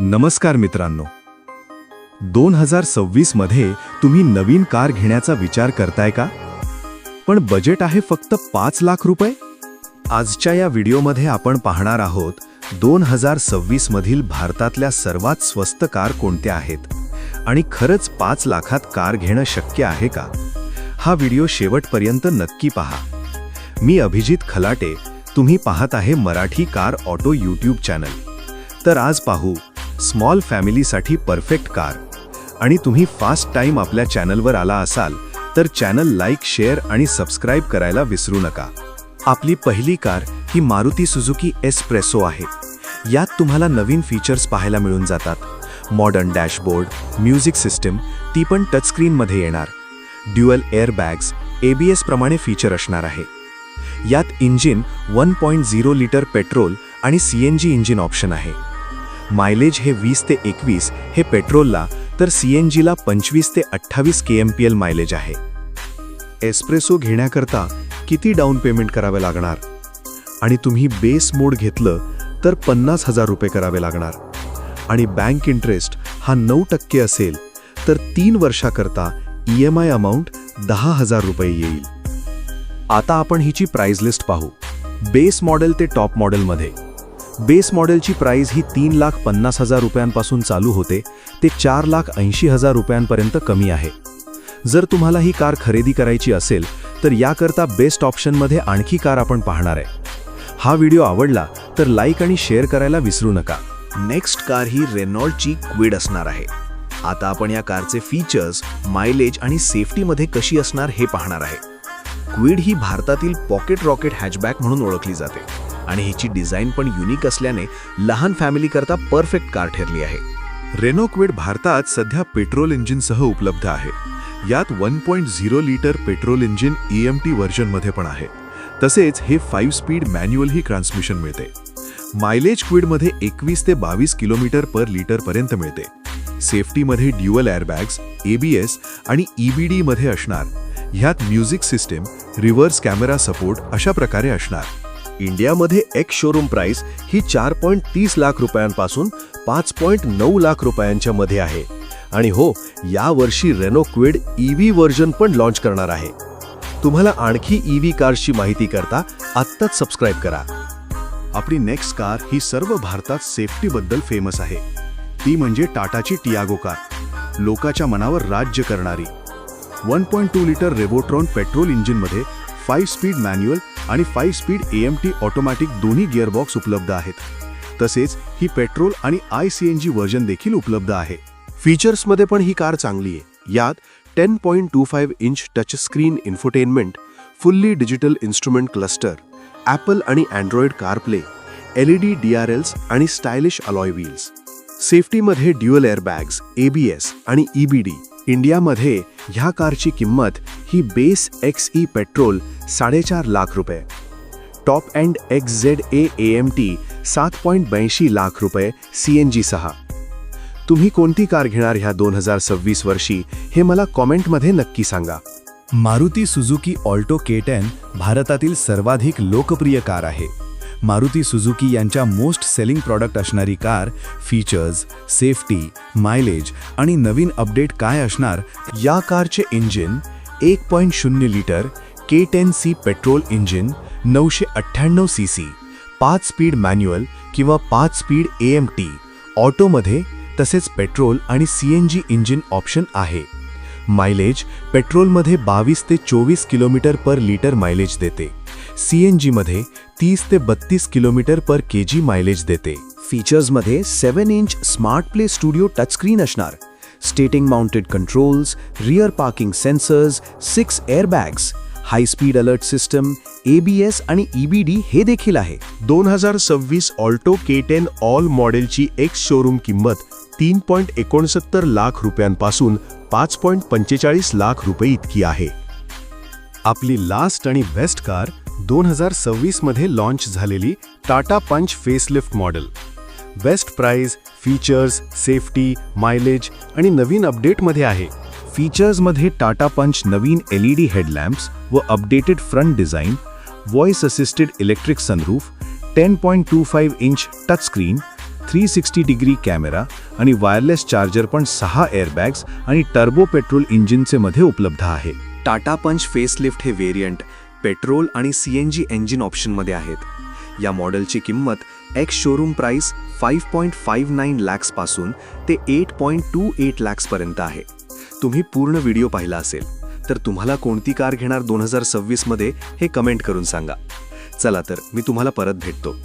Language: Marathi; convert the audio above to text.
नमस्कार मित्रांनो, 2026 मध्ये तुम्ही नवीन कार घेण्याचा विचार करताय का? पण बजेट आहे फक्त 5 लाख रुपये. आजच्या या व्हिडिओमध्ये आपण पाहणार आहोत 2026 मधील भारतातल्या सर्वात स्वस्त कार कोणत्या आहेत आणि खरंच 5 लाखात कार घेणं शक्य आहे का? हा व्हिडिओ शेवटपर्यंत नक्की पहा. मी अभिजित खलाटे, तुम्ही पाहत आहे Marathi car auto YouTube channel. तर आज पाहू स्मॉल फॅमिलीसाठी परफेक्ट कार. आणि तुम्ही फर्स्ट टाइम आपल्या चॅनलवर आला असाल तर चॅनल लाईक, शेअर आणि सबस्क्राईब करायला विसरू नका. आपली पहिली कार ही मारुती सुझुकी एस्प्रेसो आहे. यात तुम्हाला नवीन फीचर्स पाहायला मिळून जातात. मॉडर्न डॅशबोर्ड, म्युझिक सिस्टम, ती पण टचस्क्रीनमध्ये येणार. ड्युअल एअरबॅग्स, ABS प्रमाणे फीचर असणार आहे. यात इंजिन 1.0 लिटर पेट्रोल आणि CNG इंजिन ऑप्शन आहे. मायलेज हे 20 ते 21 हे पेट्रोलला, तर CNGला 25 ते 28 kmpl मायलेज आहे. एस्प्रेसो घेण्याकरता किती डाऊन पेमेंट करावे लागणार? आणि तुम्ही बेस मोड घेतलं तर 50,000 रुपये करावे लागणार. आणि बँक इंटरेस्ट हा 9% असेल तर 3 वर्षाकरता EMI अमाऊंट 10,000 रुपये येईल. आता आपण हिची प्राइस लिस्ट पाहू. बेस मॉडेल ते टॉप मॉडेलमध्ये. बेस मॉडेलची प्राइस ही 3,50,000 रुपयांपासून चालू होते ते 4,80,000 रुपयांपर्यंत कमी आहे. जर तुम्हाला ही कार खरेदी करायची असेल तर याकरता बेस्ट ऑप्शनमध्ये आणखी कार आपण पाहणार आहे. हा व्हिडिओ आवडला तर लाईक आणि शेअर करायला विसरू नका. नेक्स्ट कार ही रेनॉल्टची क्विड असणार आहे. आता आपण या कारचे फीचर्स, मायलेज आणि सेफ्टीमध्ये कशी असणार हे पाहणार आहे. क्विड ही भारतातील पॉकेट रॉकेट हॅचबॅक म्हणून ओळखली जाते आणि हिची डिझाईन पण युनिक असल्याने लहान फॅमिलीकरता परफेक्ट कार ठरली आहे. रेनो क्विड भारतात सध्या पेट्रोल इंजिनसह उपलब्ध आहे. यात 1.0 लिटर पेट्रोल इंजिन EMT व्हर्जनमध्ये पण आहे. तसेच हे 5 स्पीड मॅन्युअल ही ट्रान्समिशन मिळते. मायलेज क्विडमध्ये 21 ते 22 किलोमीटर पर लिटर पर्यंत मिळते. सेफ्टीमध्ये ड्युअल एअरबॅग्स, ABS आणि EBD मध्ये असणार. ह्यात music system, reverse camera support अशा प्रकारे असणार. इंडियामध्ये एक्स शोरूम प्राइस ही 4.30 लाख रुपयांपासून 5.9 लाख रुपयांच्या मध्ये आहे. आणि हो, या वर्षी रेनो क्विड EV व्हर्जन पण लॉन्च करणार आहे. तुम्हाला आणखी EV कार्सची माहिती करता आत्ताच सबस्क्राईब करा. आपली नेक्स्ट कार ही सर्व भारतात सेफ्टीबद्दल फेमस आहे. ती म्हणजे टाटाची टियागो कार. लोकांच्या मनावर राज्य करणारी. 1.2 लिटर रेवोट्रॉन पेट्रोल इंजिनमध्ये 5 स्पीड मॅन्युअल आणि 5 स्पीड AMT ऑटोमॅटिक दोन्ही गिअरबॉक्स उपलब्ध आहेत. तसेच ही पेट्रोल आणि ICNG व्हर्जन देखील उपलब्ध आहे. फीचर्समध्ये पण ही कार चांगली आहे. यात 10.25 inch touch screen infotainment, fully digital instrument cluster, Apple आणि अँड्रॉइड कारप्ले, LED DRLs आणि स्टायलिश अलॉय व्हील्स. सेफ्टीमध्ये ड्युअल एअरबॅग्स, ABS आणि EBD. इंडियामध्ये ह्या कारची किंमत ही बेस XE पेट्रोल 4.5 लाख रुपये, top end XZA AMT 7.82 lakh रुपये CNG सह. तुम्ही कोणती कार घेणार ह्या 2026 वर्षी हे मला कॉमेंटमध्ये नक्की सांगा. मारुती सुझुकी ऑल्टो K10 भारतातील सर्वाधिक लोकप्रिय कार आहे. मारुती सुझुकी यांच्या मोस्ट सेलिंग प्रॉडक्ट असणारी कार फीचर्स, सेफ्टी, मायलेज आणि नवीन अपडेट काय असणार? या कारचे engine 1.0 litre K10C petrol engine, 998 cc, 5 speed manual किंवा 5 स्पीड AMT ऑटोमध्ये, तसेच पेट्रोल आणि CNG इंजिन ऑप्शन आहे. मायलेज पेट्रोलमध्ये 22 ते 24 किलोमीटर पर लिटर मायलेज देते. CNGमध्ये 30 ते 32 किलोमीटर पर kg मायलेज देते. फीचर्समध्ये 7 inch smart play studio touchscreen असणार. Steering mounted controls, rear parking sensors, 6 airbags, high speed alert system, ABS आणि EBD हे देखील आहे. 2026 ऑल्टो K10 ऑल मॉडेलची एक्स शोरूम किंमत 3.69 लाख रुपयांपासून 5.45 लाख रुपये इतकी आहे. आपली लास्ट आणि बेस्ट कार 2026 मध्ये लॉन्च झालेली टाटा पंच facelift model. Best price, features, safety, mileage आणि नवीन अपडेटमध्ये आहे. फीचर्समध्ये टाटा पंच नवीन LED हेडलॅम्प्स व updated front design, voice assisted electric sunroof, 10.25 inch touch screen, 360 degree camera आणि वायरलेस चार्जर पण 6 एअरबॅग्स आणि टर्बो पेट्रोल इंजिनचे मध्ये उपलब्ध आहे. टाटा पंच फेसलिफ्ट हे व्हेरियंट पेट्रोल आणि CNG इंजिन ऑप्शनमध्ये आहेत. या मॉडेलची किंमत एक्स शोरूम प्राइस 5.59 लॅक्सपासून ते 8.28 लॅक्सपर्यंत आहे. तुम्ही पूर्ण व्हिडिओ पाहिला असेल तर तुम्हाला कोणती कार घेणार 2026 मध्ये हे कमेंट करून सांगा. चला तर मी तुम्हाला परत भेटतो.